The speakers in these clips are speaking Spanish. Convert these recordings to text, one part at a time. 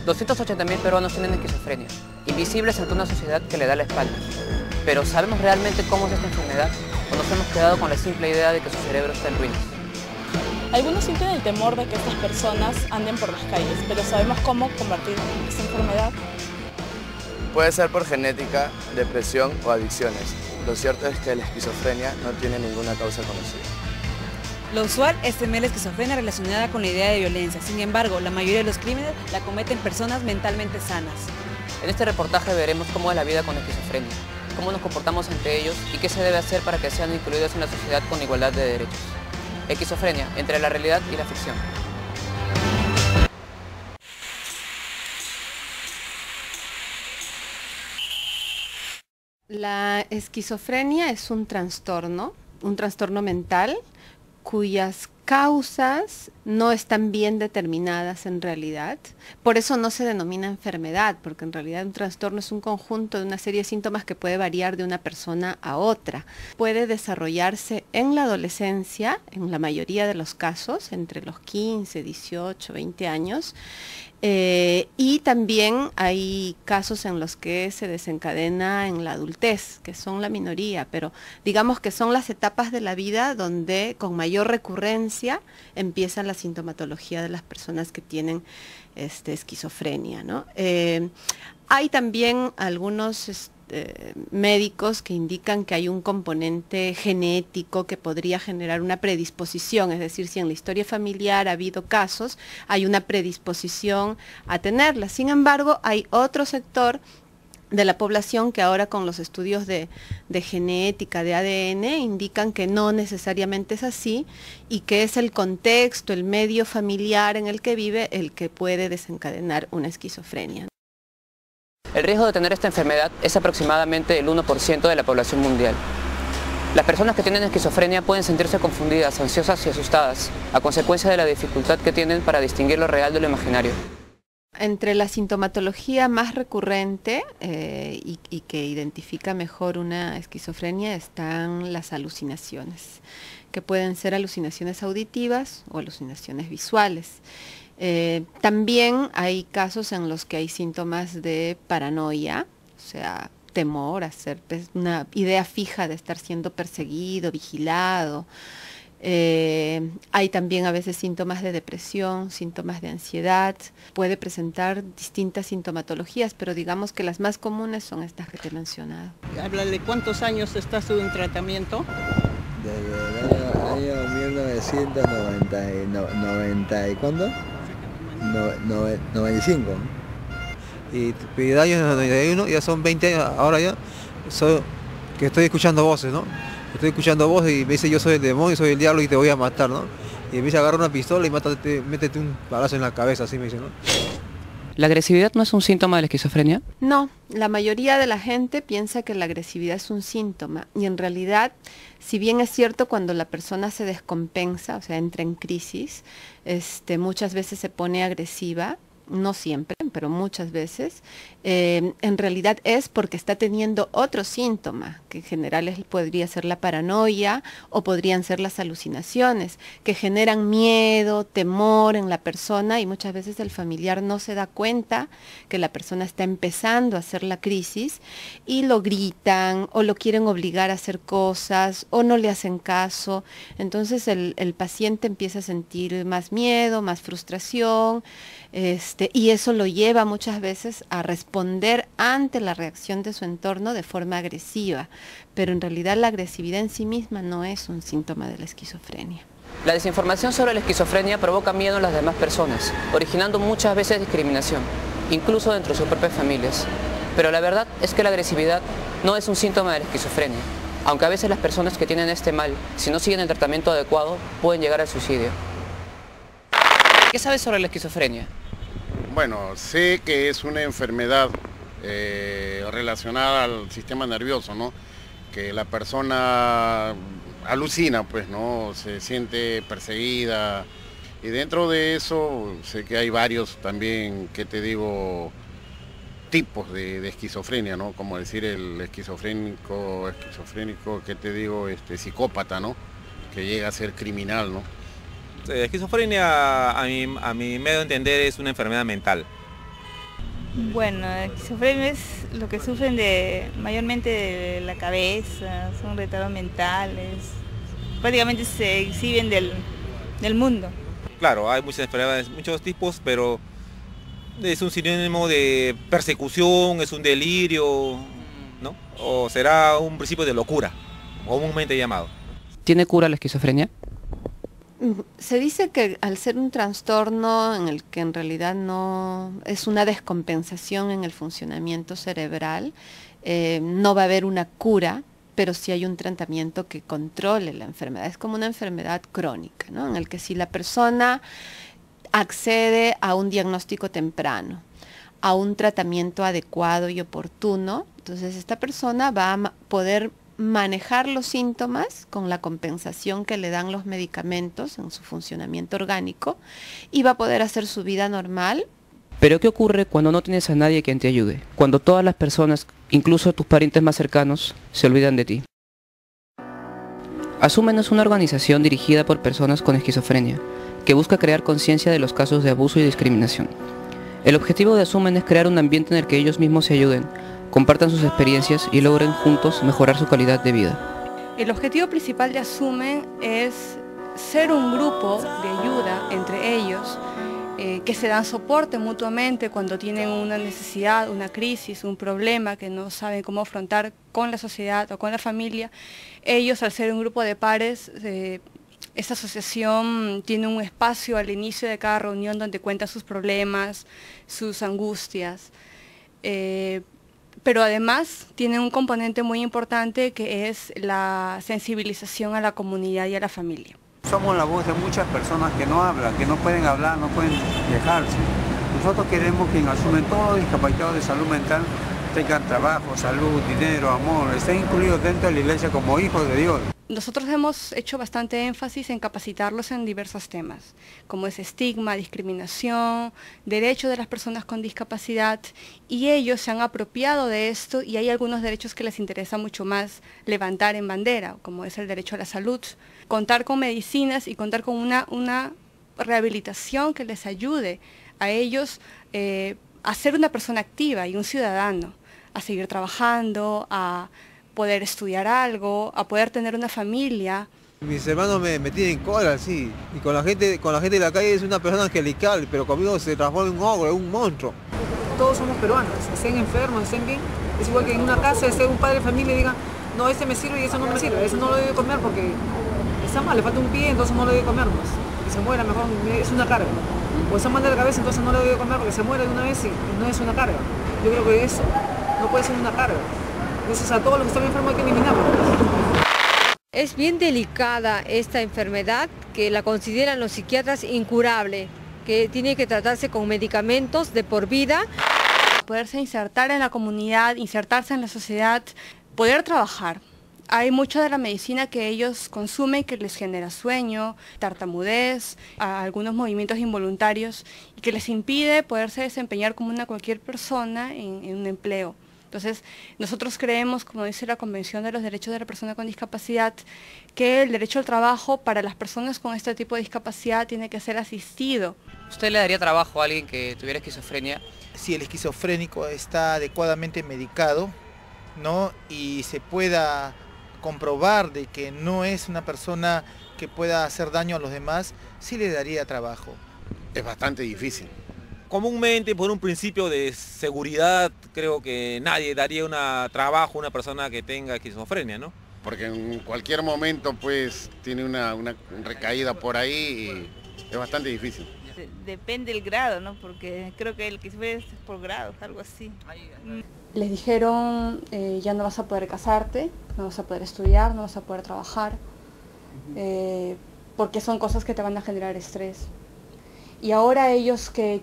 280.000 peruanos tienen esquizofrenia, invisibles ante una sociedad que le da la espalda. Pero ¿sabemos realmente cómo es esta enfermedad o nos hemos quedado con la simple idea de que su cerebro está en ruinas? Algunos sienten el temor de que estas personas anden por las calles, pero ¿sabemos cómo combatir esta enfermedad? Puede ser por genética, depresión o adicciones. Lo cierto es que la esquizofrenia no tiene ninguna causa conocida. Lo usual es temer la esquizofrenia relacionada con la idea de violencia. Sin embargo, la mayoría de los crímenes la cometen personas mentalmente sanas. En este reportaje veremos cómo es la vida con esquizofrenia, cómo nos comportamos entre ellos y qué se debe hacer para que sean incluidos en la sociedad con igualdad de derechos. Esquizofrenia, entre la realidad y la ficción. La esquizofrenia es un trastorno mental cuyas causas no están bien determinadas en realidad. Por eso no se denomina enfermedad, porque en realidad un trastorno es un conjunto de una serie de síntomas que puede variar de una persona a otra. Puede desarrollarse en la adolescencia, en la mayoría de los casos, entre los 15, 18, 20 años, y también hay casos en los que se desencadena en la adultez, que son la minoría, pero digamos que son las etapas de la vida donde con mayor recurrencia empieza la sintomatología de las personas que tienen esquizofrenia, ¿no? Hay también algunos médicos que indican que hay un componente genético que podría generar una predisposición, es decir, si en la historia familiar ha habido casos, hay una predisposición a tenerla. Sin embargo, hay otro sector de la población que ahora con los estudios de genética, de ADN, indican que no necesariamente es así y que es el contexto, el medio familiar en el que vive el que puede desencadenar una esquizofrenia. El riesgo de tener esta enfermedad es aproximadamente el 1% de la población mundial. Las personas que tienen esquizofrenia pueden sentirse confundidas, ansiosas y asustadas, a consecuencia de la dificultad que tienen para distinguir lo real de lo imaginario. Entre la sintomatología más recurrente y que identifica mejor una esquizofrenia están las alucinaciones, que pueden ser alucinaciones auditivas o alucinaciones visuales. También hay casos en los que hay síntomas de paranoia, o sea, temor, hacer una idea fija de estar siendo perseguido, vigilado. Hay también a veces síntomas de depresión, síntomas de ansiedad. Puede presentar distintas sintomatologías, pero digamos que las más comunes son estas que te he mencionado. Habla de cuántos años estás tú en tratamiento. Desde el año 1990 y ¿cuándo? 95. Y de año 91, ya son 20 años, ahora ya que estoy escuchando voces, ¿no? Estoy escuchando voces y me dice yo soy el demonio, soy el diablo y te voy a matar, ¿no? Y me dice agarra una pistola y métete un balazo en la cabeza, así me dice, ¿no? ¿La agresividad no es un síntoma de la esquizofrenia? No, la mayoría de la gente piensa que la agresividad es un síntoma y en realidad, si bien es cierto cuando la persona se descompensa, o sea, entra en crisis, muchas veces se pone agresiva, no siempre, pero muchas veces, en realidad es porque está teniendo otro síntoma, que en general podría ser la paranoia o podrían ser las alucinaciones, que generan miedo, temor en la persona y muchas veces el familiar no se da cuenta que la persona está empezando a hacer la crisis y lo gritan o lo quieren obligar a hacer cosas o no le hacen caso. Entonces el paciente empieza a sentir más miedo, más frustración, y eso lo lleva muchas veces a responder ante la reacción de su entorno de forma agresiva, pero en realidad la agresividad en sí misma no es un síntoma de la esquizofrenia. La desinformación sobre la esquizofrenia provoca miedo en las demás personas, originando muchas veces discriminación, incluso dentro de sus propias familias. Pero la verdad es que la agresividad no es un síntoma de la esquizofrenia, aunque a veces las personas que tienen este mal, si no siguen el tratamiento adecuado, pueden llegar al suicidio. ¿Qué sabes sobre la esquizofrenia? Bueno, sé que es una enfermedad relacionada al sistema nervioso, ¿no? Que la persona alucina, pues, ¿no? Se siente perseguida y dentro de eso sé que hay varios también, ¿qué te digo?, tipos de esquizofrenia, ¿no? Como decir el esquizofrénico, ¿qué te digo?, psicópata, ¿no? Que llega a ser criminal, ¿no? La esquizofrenia, a mi medio de entender, es una enfermedad mental. Bueno, la esquizofrenia es lo que sufren mayormente de la cabeza, son retardos mentales, prácticamente se exhiben del mundo. Claro, hay muchas enfermedades, muchos tipos, pero es un sinónimo de persecución, es un delirio, ¿no? O será un principio de locura, comúnmente llamado. ¿Tiene cura la esquizofrenia? Se dice que al ser un trastorno en el que en realidad no es una descompensación en el funcionamiento cerebral, no va a haber una cura, pero sí hay un tratamiento que controle la enfermedad. Es como una enfermedad crónica, ¿no? En el que si la persona accede a un diagnóstico temprano, a un tratamiento adecuado y oportuno, entonces esta persona va a poder manejar los síntomas con la compensación que le dan los medicamentos en su funcionamiento orgánico y va a poder hacer su vida normal. Pero ¿qué ocurre cuando no tienes a nadie quien te ayude? Cuando todas las personas, incluso tus parientes más cercanos, se olvidan de ti. Asumen es una organización dirigida por personas con esquizofrenia, que busca crear conciencia de los casos de abuso y discriminación. El objetivo de Asumen es crear un ambiente en el que ellos mismos se ayuden, compartan sus experiencias y logren juntos mejorar su calidad de vida. El objetivo principal de Asumen es ser un grupo de ayuda entre ellos, que se dan soporte mutuamente cuando tienen una necesidad, una crisis, un problema que no saben cómo afrontar con la sociedad o con la familia. Ellos, al ser un grupo de pares, esta asociación tiene un espacio al inicio de cada reunión donde cuenta sus problemas, sus angustias. Pero además tiene un componente muy importante que es la sensibilización a la comunidad y a la familia. Somos la voz de muchas personas que no hablan, que no pueden hablar, no pueden quejarse. Nosotros queremos que en Asumen todos los discapacitados de salud mental tengan trabajo, salud, dinero, amor, estén incluidos dentro de la iglesia como hijos de Dios. Nosotros hemos hecho bastante énfasis en capacitarlos en diversos temas, como es estigma, discriminación, derechos de las personas con discapacidad, y ellos se han apropiado de esto y hay algunos derechos que les interesa mucho más levantar en bandera, como es el derecho a la salud, contar con medicinas y contar con una rehabilitación que les ayude a ellos a ser una persona activa y un ciudadano, a seguir trabajando, a poder estudiar algo, a poder tener una familia. Mis hermanos me tienen cola, sí, y con la gente de la calle es una persona angelical, pero conmigo se transforma en un ogro, en un monstruo. Todos somos peruanos, estén enfermos, estén bien. Es igual que en una casa esté un padre de familia y diga, no, este me sirve y eso no me sirve, eso no lo debe comer porque está mal, le falta un pie, entonces no lo debe comer más. Y se muera mejor, es una carga. O está mal de la cabeza, entonces no lo debe comer porque se muere de una vez y no es una carga. Yo creo que eso no puede ser una carga. Entonces a todos los que están enfermos hay que eliminarlos. Es bien delicada esta enfermedad que la consideran los psiquiatras incurable, que tiene que tratarse con medicamentos de por vida. Poderse insertar en la comunidad, insertarse en la sociedad, poder trabajar. Hay mucha de la medicina que ellos consumen que les genera sueño, tartamudez, algunos movimientos involuntarios y que les impide poderse desempeñar como cualquier persona en un empleo. Entonces, nosotros creemos, como dice la Convención de los Derechos de la Persona con Discapacidad, que el derecho al trabajo para las personas con este tipo de discapacidad tiene que ser asistido. ¿Usted le daría trabajo a alguien que tuviera esquizofrenia? Si el esquizofrénico está adecuadamente medicado, ¿no? Y se pueda comprobar de que no es una persona que pueda hacer daño a los demás, sí le daría trabajo. Es bastante difícil. Comúnmente, por un principio de seguridad, creo que nadie daría trabajo a una persona que tenga esquizofrenia, ¿no? Porque en cualquier momento pues tiene una recaída por ahí y es bastante difícil. Depende del grado, ¿no? Porque creo que el esquizofrenia es por grados, algo así. Les dijeron, ya no vas a poder casarte, no vas a poder estudiar, no vas a poder trabajar, porque son cosas que te van a generar estrés. Y ahora ellos que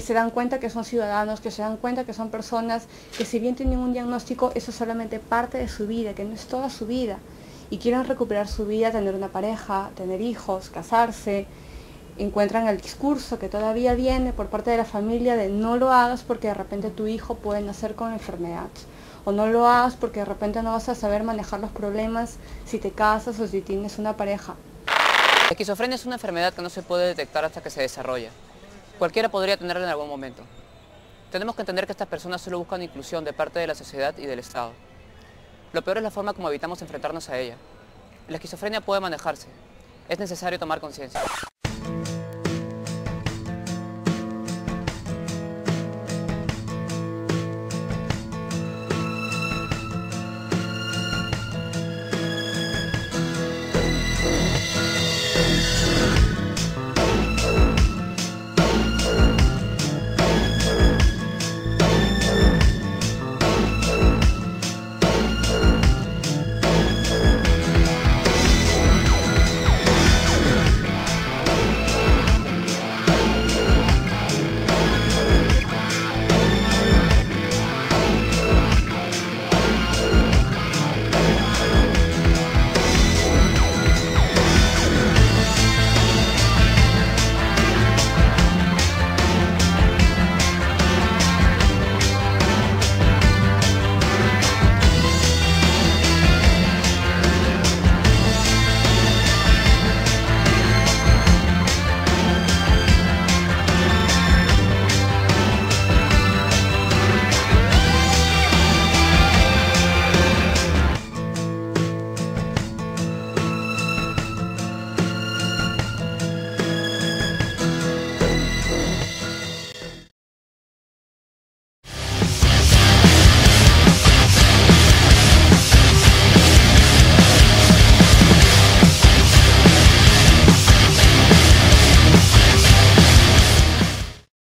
se dan cuenta que son ciudadanos, que se dan cuenta que son personas que si bien tienen un diagnóstico, eso es solamente parte de su vida, que no es toda su vida. Y quieren recuperar su vida, tener una pareja, tener hijos, casarse. Encuentran el discurso que todavía viene por parte de la familia de no lo hagas porque de repente tu hijo puede nacer con enfermedad. O no lo hagas porque de repente no vas a saber manejar los problemas si te casas o si tienes una pareja. La esquizofrenia es una enfermedad que no se puede detectar hasta que se desarrolla. Cualquiera podría tenerla en algún momento. Tenemos que entender que estas personas solo buscan inclusión de parte de la sociedad y del Estado. Lo peor es la forma como evitamos enfrentarnos a ella. La esquizofrenia puede manejarse. Es necesario tomar conciencia.